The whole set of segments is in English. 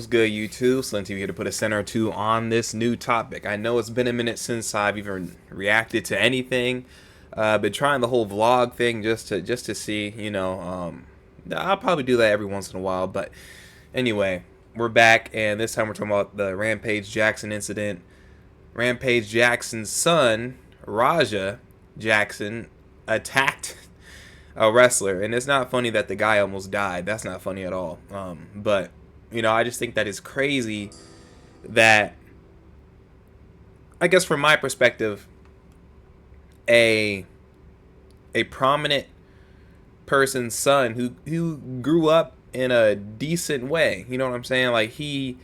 good, YouTube? SlimTv here to put a center or two on this new topic. I know it's been a minute since I've even reacted to anything. Been trying the whole vlog thing just to see, you know. I'll probably do that every once in a while, but anyway, we're back, and this time we're talking about the Rampage Jackson incident. Rampage Jackson's son, Raja Jackson, attacked a wrestler, and it's not funny that the guy almost died. That's not funny at all. But you know, I just think that it's crazy that, I guess from my perspective, a prominent person's son who grew up in a decent way, you know what I'm saying? Like, you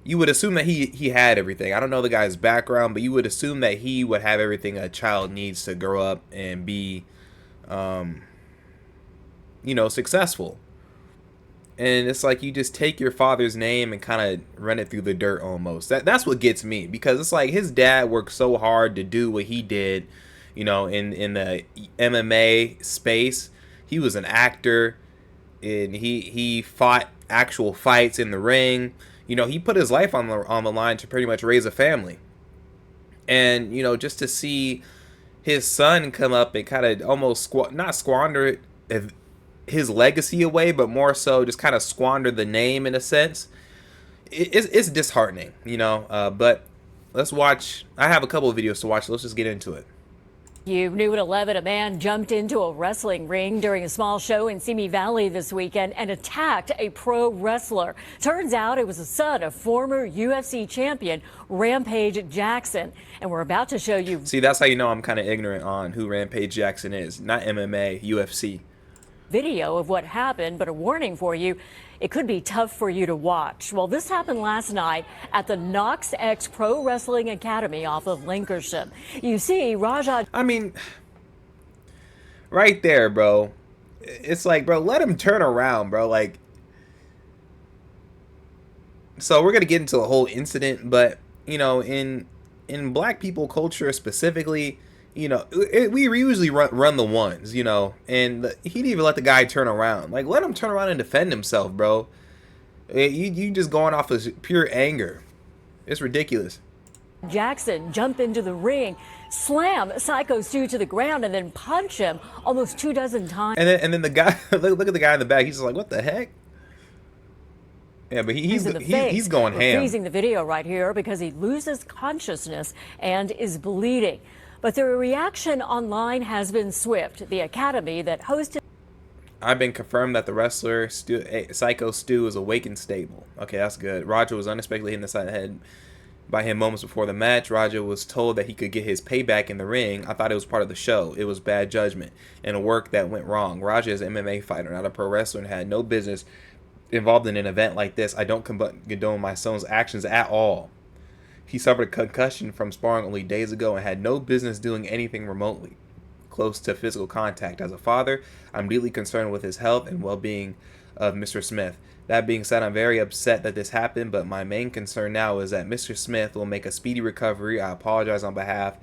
would assume that he had everything. I don't know the guy's background, but you would assume that he would have everything a child needs to grow up and be you know, successful. And it's like you just take your father's name and kind of run it through the dirt almost. That's what gets me, because it's like his dad worked so hard to do what he did, you know, in the MMA space. He was an actor, and he fought actual fights in the ring. You know, he put his life on the line to pretty much raise a family. And, you know, just to see his son come up and kind of almost not squander his legacy away, but more so just kind of squander the name in a sense, it's disheartening, you know. But let's watch. I have a couple of videos to watch, so let's just get into it. You knew at 11, a man jumped into a wrestling ring during a small show in Simi Valley this weekend and attacked a pro wrestler. Turns out it was the son of former UFC champion Rampage Jackson. And we're about to show you. See, that's how you know I'm kind of ignorant on who Rampage Jackson is. Not MMA, UFC. Video of what happened, but a warning for you, it could be tough for you to watch. Well, this happened last night at the Knox X Pro Wrestling Academy off of Lincolnshire. You see, Raja. I mean, right there, bro. It's like, bro, let him turn around, bro. Like, so we're gonna get into the whole incident, but you know, in black people culture specifically, you know, we usually run the ones, you know, and he didn't even let the guy turn around. Like, let him turn around and defend himself, bro. You just going off of pure anger. It's ridiculous. Jackson jump into the ring, slam Psycho Stu to the ground, and then punch him almost 24 times. And then the guy, look at the guy in the back. He's just like, what the heck? Yeah, but he's going ham. We're freezing the video right here because he loses consciousness and is bleeding. But the reaction online has been swift. The academy that hosted. I've been confirmed that the wrestler Psycho Stu is awake and stable. Okay, that's good. Raja was unexpectedly hit in the side of the head by him moments before the match. Raja was told that he could get his payback in the ring. I thought it was part of the show. It was bad judgment and a work that went wrong. Raja is an MMA fighter, not a pro wrestler, and had no business involved in an event like this. I don't condone my son's actions at all. He suffered a concussion from sparring only days ago and had no business doing anything remotely close to physical contact. As a father, I'm deeply concerned with his health and well-being of Mr. Smith. That being said, I'm very upset that this happened, but my main concern now is that Mr. Smith will make a speedy recovery. I apologize on behalf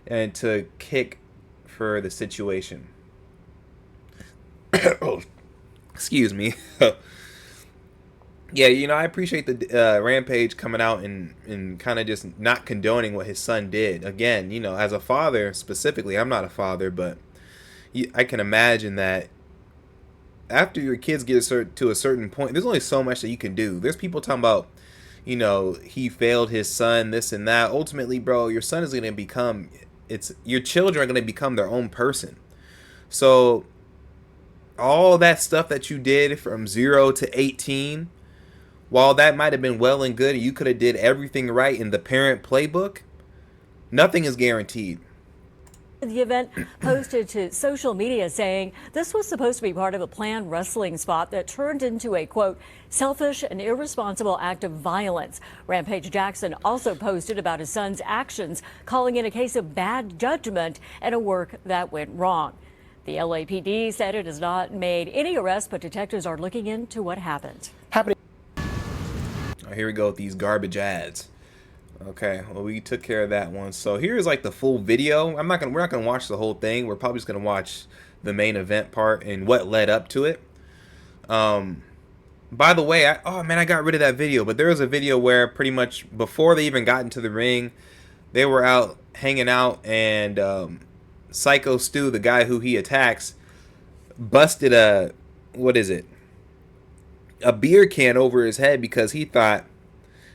and to kick for the situation. Oh, excuse me. Yeah, you know, I appreciate the Rampage coming out and kind of just not condoning what his son did. Again, you know, as a father specifically, I'm not a father, but I can imagine that after your kids get to a certain point, there's only so much that you can do. There's people talking about, you know, he failed his son, this and that. Ultimately, bro, your son is going to become, your children are going to become their own person. So all that stuff that you did from 0 to 18, while that might have been well and good, you could have did everything right in the parent playbook, nothing is guaranteed. The event posted to social media saying this was supposed to be part of a planned wrestling spot that turned into a, quote, selfish and irresponsible act of violence. Rampage Jackson also posted about his son's actions, calling it a case of bad judgment and a work that went wrong. The LAPD said it has not made any arrests, but detectives are looking into what happened. Here we go with these garbage ads. Okay, well, we took care of that one. So here's like the full video. We're not gonna watch the whole thing. We're probably just gonna watch the main event part and what led up to it. By the way, oh man, I got rid of that video, but there was a video where pretty much before they even got into the ring, they were out hanging out, and Psycho Stu, the guy who he attacks, busted a, what is it, a beer can over his head because he thought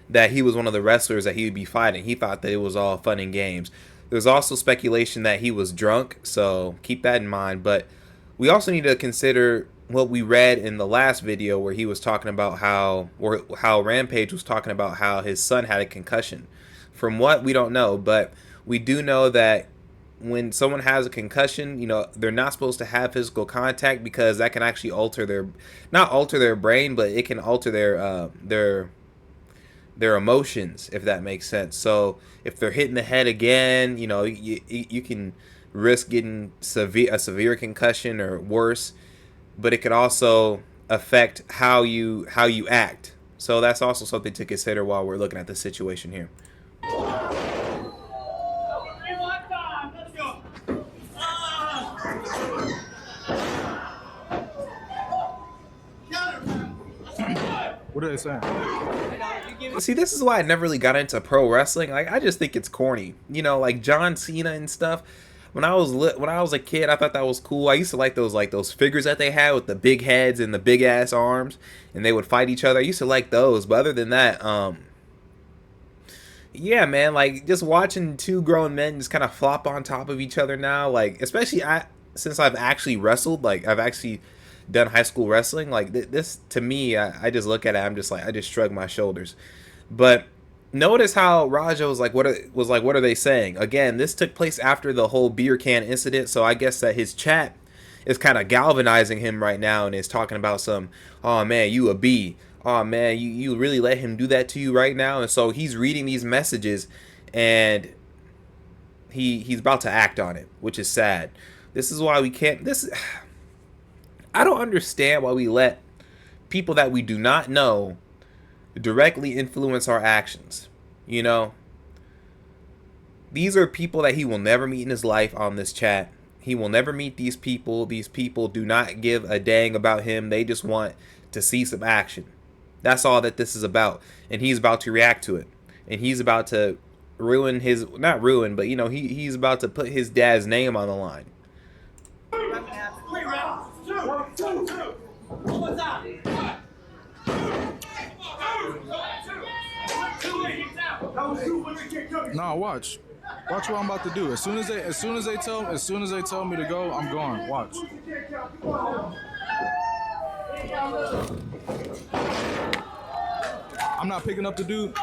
that he was one of the wrestlers that he would be fighting. He thought that it was all fun and games. There's also speculation that he was drunk, so keep that in mind. But we also need to consider what we read in the last video where he was talking about how Rampage was talking about how his son had a concussion. From what, we don't know, but we do know that when someone has a concussion, you know, they're not supposed to have physical contact because that can actually alter their, not alter their brain, but it can alter their emotions, if that makes sense. So if they're hitting the head again, you know, you can risk getting a severe concussion or worse, but it could also affect how you act. So that's also something to consider while we're looking at the situation here. What are they saying? See, this is why I never really got into pro wrestling. Like, I just think it's corny. You know, like John Cena and stuff. When I was a kid, I thought that was cool. I used to like those figures that they had with the big heads and the big ass arms, and they would fight each other. I used to like those, but other than that, yeah, man, like just watching two grown men just kind of flop on top of each other now, like especially since I've actually wrestled, like I've actually done high school wrestling, like this to me, I just look at it, I'm just like, I just shrug my shoulders. But notice how Raja was like, what are they saying? Again, this took place after the whole beer can incident, so I guess that his chat is kind of galvanizing him right now and is talking about some, oh man, you a B. Oh man, you really let him do that to you right now? And so he's reading these messages and he's about to act on it, which is sad. This is why we can't, I don't understand why we let people that we do not know directly influence our actions. You know, these are people that he will never meet in his life on this chat. He will never meet these people. These people do not give a dang about him. They just want to see some action. That's all that this is about. And he's about to react to it. And he's about to ruin his, not ruin, but you know, he's about to put his dad's name on the line. No, watch what I'm about to do. As soon as they tell me to go, I'm gone. Watch. I'm not picking up the dude.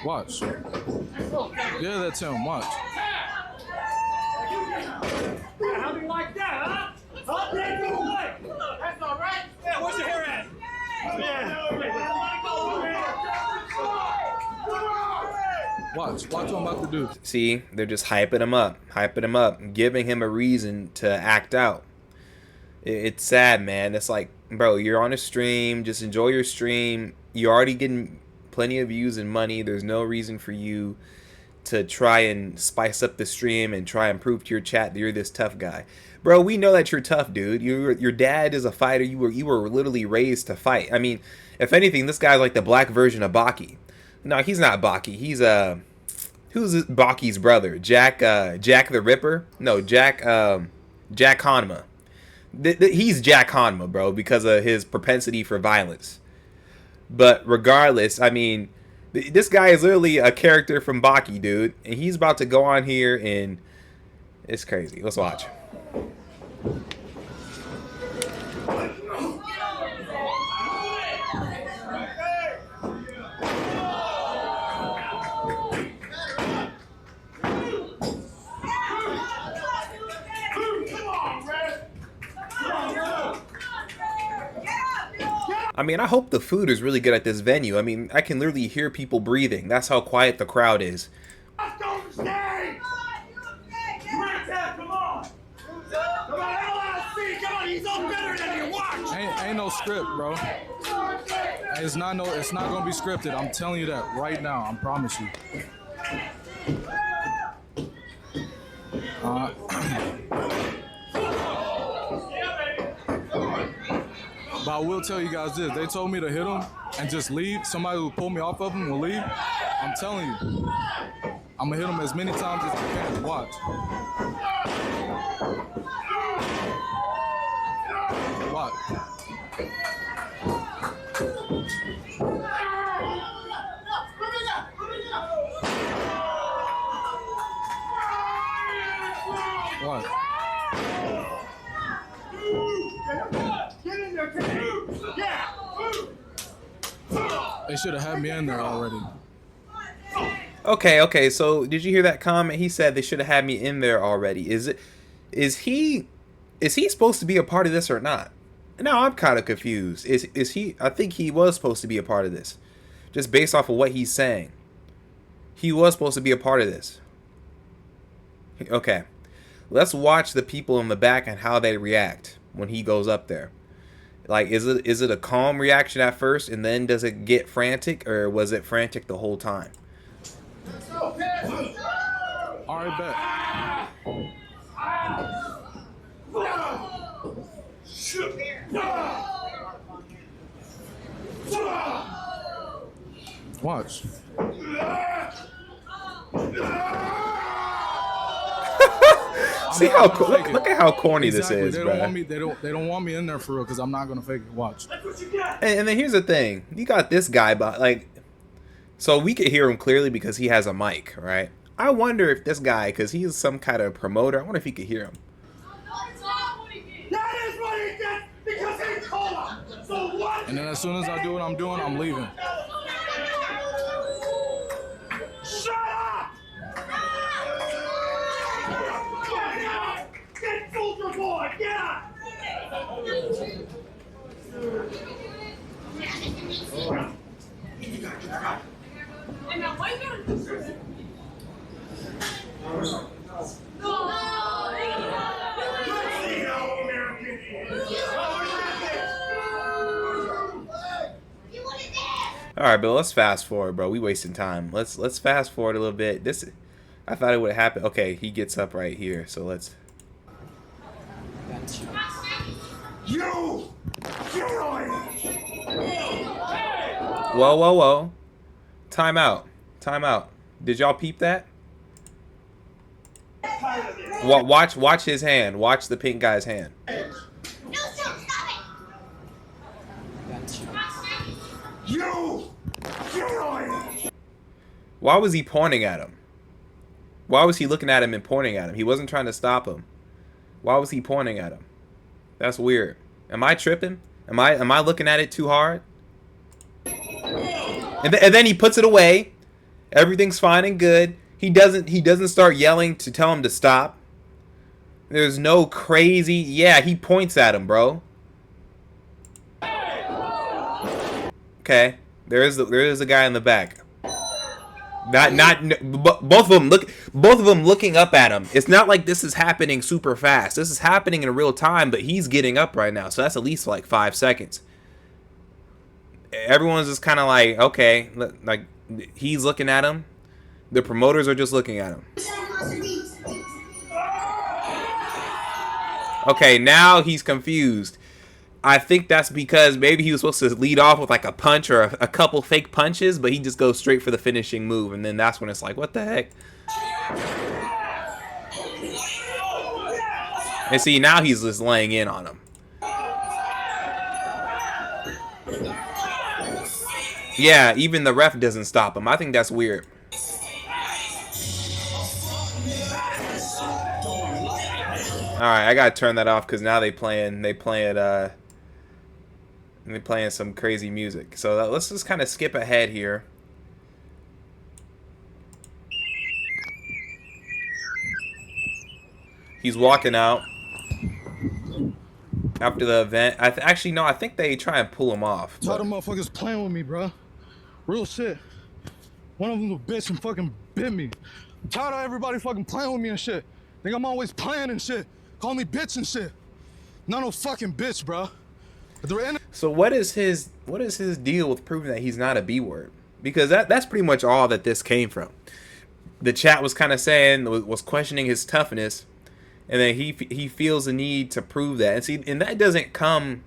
Watch. Yeah, that's him. Watch. How do you like that, huh? Huh? That's all right. Yeah, where's your hair at? Watch what I'm about to do. See, they're just hyping him up, giving him a reason to act out. It's sad, man. It's like, bro, you're on a stream. Just enjoy your stream. You're already getting plenty of views and money. There's no reason for you to try and spice up the stream and try and prove to your chat that you're this tough guy. Bro, we know that you're tough, dude. Your dad is a fighter. You were literally raised to fight. I mean, if anything, this guy's like the black version of Baki. No, he's not Baki. He's who's Baki's brother? Jack the Ripper? No, Jack Hanma. He's Jack Hanma, bro, because of his propensity for violence. But regardless, I mean, this guy is literally a character from Baki, dude, and he's about to go on here and it's crazy. Let's watch. I mean, I hope the food is really good at this venue. I mean, I can literally hear people breathing. That's how quiet the crowd is. Let's go to stage! Come on! Come on, LLC! Come on, he's all better than you. Watch! Ain't no script, bro. It's not gonna be scripted. I'm telling you that right now. I promise you. But I will tell you guys this. They told me to hit him and just leave. Somebody who pulled me off of him will leave. I'm telling you. I'm going to hit him as many times as I can. Watch. Watch. What? They should have had me in there already. Okay, so did you hear that comment? He said they should have had me in there already. Is he supposed to be a part of this or not? Now I'm kind of confused. Is he? I think he was supposed to be a part of this. Just based off of what he's saying. He was supposed to be a part of this. Okay. Let's watch the people in the back and how they react when he goes up there. Like, is it a calm reaction at first and then does it get frantic, or was it frantic the whole time? All right, bet. Watch. See how look at how corny exactly. this is, they bro. don't want me. They don't want me in there for real because I'm not gonna fake it. Watch. And then here's the thing: you got this guy, but like, so we could hear him clearly because he has a mic, right? I wonder if this guy, because he's some kind of promoter, I wonder if he could hear him. That is what he did because he told him. So what? And then as soon as I do what I'm doing, I'm leaving. Shut up! Get Soldier Boy, get up! All right, but let's fast forward, bro. We wasting time. Let's fast forward a little bit. This, I thought it would happen. Okay, he gets up right here, so let's. You! Whoa. Time out. Did y'all peep that? Watch his hand. Watch the pink guy's hand. You! Why was he pointing at him? Why was he looking at him and pointing at him? He wasn't trying to stop him. Why was he pointing at him? That's weird. Am I tripping? Am I looking at it too hard? And then he puts it away. Everything's fine and good. He doesn't start yelling to tell him to stop. There's no crazy. Yeah, he points at him, bro. Okay, there is a guy in the back. Both of them looking up at him. It's not like this is happening super fast. This is happening in real time, but he's getting up right now, so that's at least like 5 seconds. Everyone's just kind of like, okay, like he's looking at him. The promoters are just looking at him. Okay, now he's confused. I think that's because maybe he was supposed to lead off with like a punch or a couple fake punches, but he just goes straight for the finishing move, and then that's when it's like, what the heck? And see, now he's just laying in on him. Yeah, even the ref doesn't stop him. I think that's weird. Alright, I gotta turn that off because now they playing some crazy music. So let's just kind of skip ahead here. He's walking out after the event. Actually, no, I think they try and pull him off. Tell them motherfuckers playing with me, bro. Real shit. One of them a bitch and fucking bit me. I'm tired of everybody fucking playing with me and shit. Think I'm always playing and shit. Call me bitch and shit. Not no fucking bitch, bro. So what is his deal with proving that he's not a B word? Because that's pretty much all that this came from. The chat was kind of saying, was questioning his toughness, and then he feels the need to prove that. And see, and that doesn't come.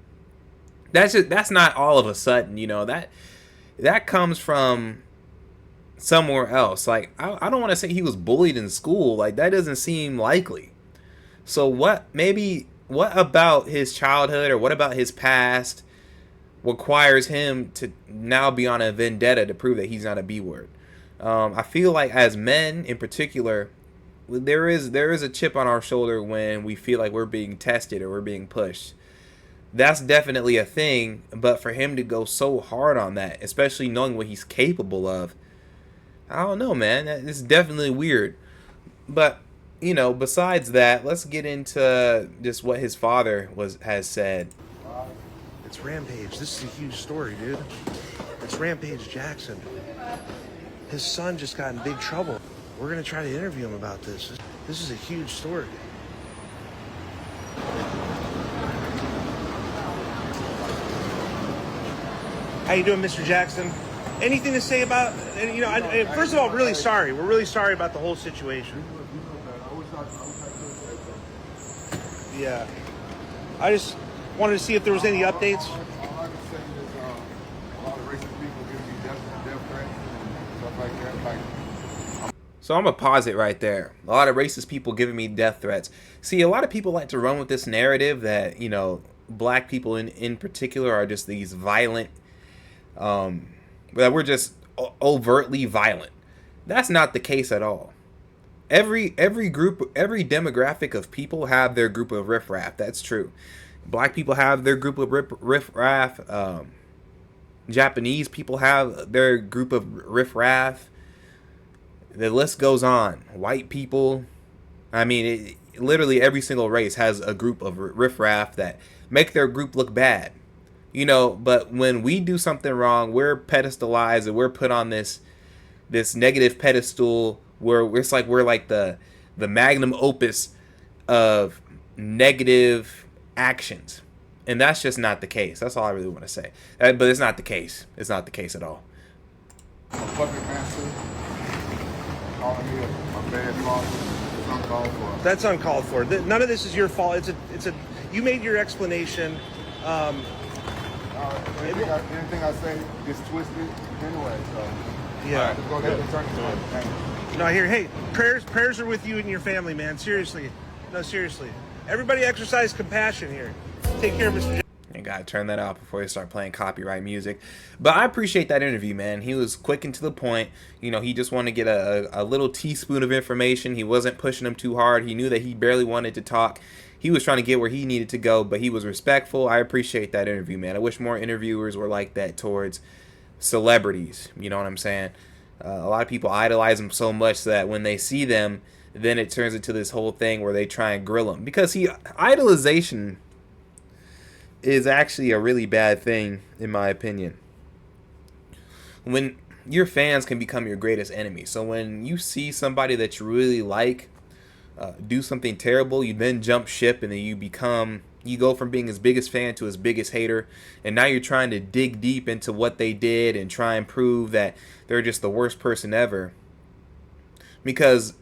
That's not all of a sudden, you know, that comes from somewhere else. Like I don't want to say he was bullied in school. Like that doesn't seem likely. So what about his childhood, or what about his past requires him to now be on a vendetta to prove that he's not a B word? I feel like as men in particular, there is a chip on our shoulder when we feel like we're being tested or we're being pushed. That's definitely a thing, but for him to go so hard on that, especially knowing what he's capable of, I don't know, man. It's definitely weird. But, you know, besides that, let's get into just what his father has said. It's Rampage. This is a huge story, dude. It's Rampage Jackson. His son just got in big trouble. We're gonna try to interview him about this. This is a huge story. How you doing, Mr. Jackson? Anything to say about, you know, first of all, really sorry. We're really sorry about the whole situation. Yeah. I just wanted to see if there was any updates. All I can say is a lot of racist people give me death threats and stuff like that. So I'm going to pause it right there. A lot of racist people giving me death threats. See, a lot of people like to run with this narrative that, you know, black people in particular are just these violent, that we're just overtly violent. That's not the case at all. Every group, every demographic of people have their group of riffraff. That's true. Black people have their group of riffraff. Japanese people have their group of riffraff. The list goes on. White people. I mean, literally every single race has a group of riffraff that make their group look bad. You know, but when we do something wrong, we're pedestalized and we're put on this negative pedestal where it's like we're like the magnum opus of negative actions. And that's just not the case. That's all I really want to say. But it's not the case. It's not the case at all. A puppet master calling me a bad father. It's uncalled for. That's uncalled for. None of this is your fault. It's a. You made your explanation. Anything I say gets twisted anyway. So Yeah. let's go ahead and turn it to it. No, here. Hey, prayers are with you and your family, man. Seriously. No, seriously. Everybody exercise compassion here. Take care, Mr. Jackson. You gotta turn that off before you start playing copyright music. But I appreciate that interview, man. He was quick and to the point. You know, he just wanted to get a little teaspoon of information. He wasn't pushing him too hard. He knew that he barely wanted to talk. He was trying to get where he needed to go, but he was respectful. I appreciate that interview, man. I wish more interviewers were like that towards celebrities. You know what I'm saying? A lot of people idolize them so much that when they see them, then it turns into this whole thing where they try and grill them. Because idolization is actually a really bad thing, in my opinion. When your fans can become your greatest enemy. So when you see somebody that you really like do something terrible, you then jump ship, and then you go from being his biggest fan to his biggest hater, and now you're trying to dig deep into what they did and try and prove that they're just the worst person ever. Because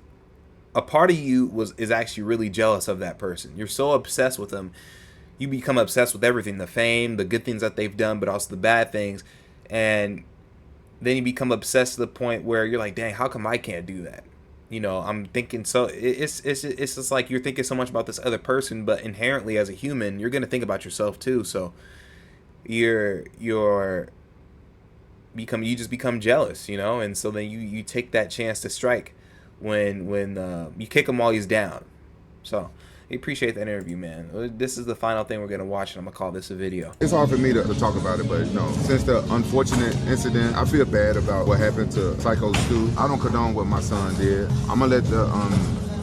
a part of you is actually really jealous of that person. You're so obsessed with them. You become obsessed with everything, the fame, the good things that they've done, but also the bad things. And then you become obsessed to the point where you're like, dang, how come I can't do that? You know, I'm thinking, so it's just like you're thinking so much about this other person, but inherently as a human, you're going to think about yourself too. So you just become jealous, you know? And so then you take that chance to strike when you kick him while he's down. So I appreciate that interview, man. This is the final thing we're going to watch, and I'm going to call this a video. It's hard for me to talk about it, but you know, since the unfortunate incident, I feel bad about what happened to Psycho Stu. I don't condone what my son did. I'm gonna let the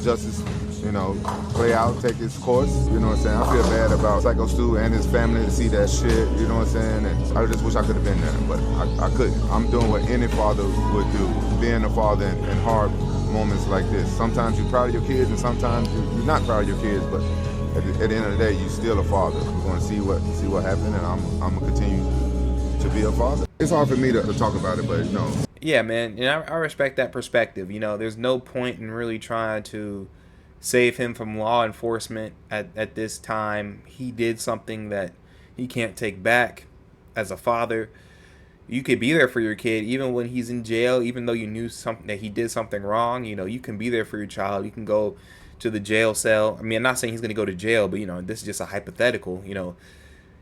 justice, you know, play out, take its course. You know what I'm saying? I feel bad about Psycho Stu and his family to see that shit. You know what I'm saying? And I just wish I could have been there, but I couldn't. I'm doing what any father would do, being a father in hard moments like this. Sometimes you're proud of your kids, and sometimes you're not proud of your kids. But at the end of the day, you're still a father. We're going to see what happened, and I'm going to continue to be a father. It's hard for me to talk about it, but you know. Yeah, man, and I respect that perspective. You know, there's no point in really trying to save him from law enforcement at this time. He did something that he can't take back as a father. You could be there for your kid even when he's in jail, even though you knew something that he did something wrong. You know, you can be there for your child. You can go to the jail cell. I mean, I'm not saying he's going to go to jail, but, you know, this is just a hypothetical. You know,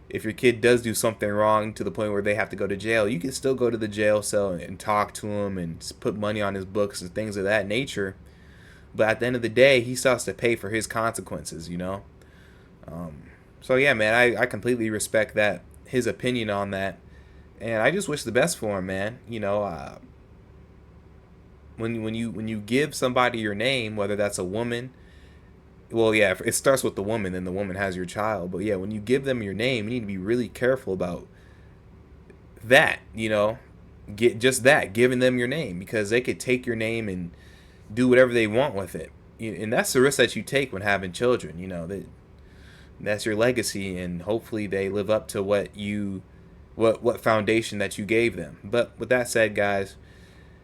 if your kid does do something wrong to the point where they have to go to jail, you can still go to the jail cell and talk to him and put money on his books and things of that nature. But at the end of the day, he still has to pay for his consequences, you know. So yeah, man, I completely respect that, his opinion on that, and I just wish the best for him, man. You know, when you give somebody your name, whether that's a woman, well, yeah, it starts with the woman, then the woman has your child. But yeah, when you give them your name, you need to be really careful about that. You know, giving them your name, because they could take your name and do whatever they want with it, and that's the risk that you take when having children. You know, that's your legacy, and hopefully they live up to what foundation that you gave them. But with that said, guys,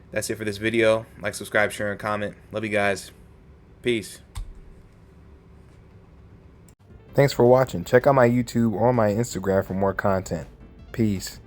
that's it for this video. Like, subscribe, share, and comment. Love you guys. Peace. Thanks for watching. Check out my YouTube or my Instagram for more content. Peace.